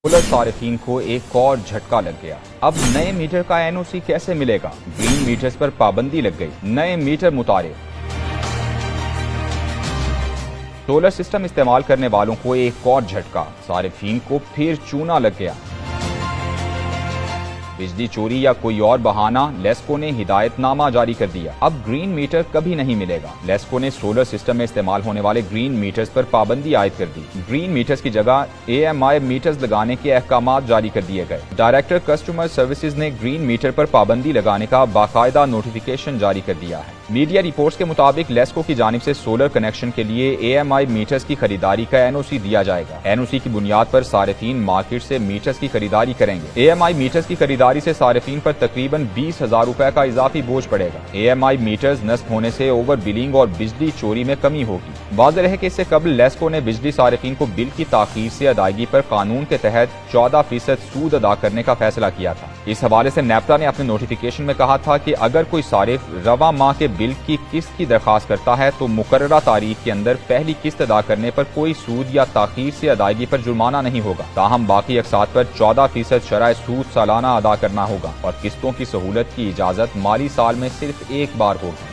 Solar सार्फिन को एक और झटका लग गया। अब नए मीटर का एनओसी कैसे मिलेगा? ग्रीन मीटर्स पर पाबंदी लग गई, नए मीटर मुतारिफ। सोलर सिस्टम इस्तेमाल करने वालों को एक और झटका, सार्फिन को फिर चूना लग गया। बिजली चोरी या कोई और बहाना, लेस्को ने हिदायतनामा जारी कर दिया। अब ग्रीन मीटर कभी नहीं मिलेगा। लेस्को ने सोलर सिस्टम में इस्तेमाल होने वाले ग्रीन मीटर्स पर पाबंदी आयद कर दी। ग्रीन मीटर्स की जगह AMI मीटर्स लगाने के अहकामात जारी कर दिए गए। डायरेक्टर कस्टमर सर्विसेज ने ग्रीन मीटर पर पाबंदी लगाने का बाकायदा नोटिफिकेशन जारी कर दिया है। मीडिया रिपोर्ट्स के मुताबिक लेस्को की जानिब से सोलर कनेक्शन के लिए AMI मीटर्स की खरीदारी का NOC दिया जाएगा। NOC की बुनियाद पर सार्फिन मार्केट से मीटर्स की खरीदारी करेंगे। AMI मीटर्स की खरीदारी से सार्फिन पर तकरीबन 20,000 रुपए का इजाफी बोझ पड़ेगा। AMI मीटर्स नस्ब होने से ओवर बिलिंग और बिजली चोरी में कमी होगी। वाज़ेह है कि इससे कबल लेस्को ने बिजली सार्फिन को बिल की ताखीर से अदायगी पर कानून के तहत 14% सूद अदा करने का फैसला किया था। इस हवाले से नेप्टा ने अपने नोटिफिकेशन में कहा था कि अगर कोई सारिफ रवा माह के बिल की किस्त की दरखास्त करता है तो मुकर्ररा तारीख के अंदर पहली किस्त अदा करने पर कोई सूद या ताखीर से अदायगी पर जुर्माना नहीं होगा। ताहम बाकी अक़सात पर 14% शरह सूद सालाना अदा करना होगा और किस्तों की सहूलत की इजाजत माली साल में सिर्फ एक बार होगी।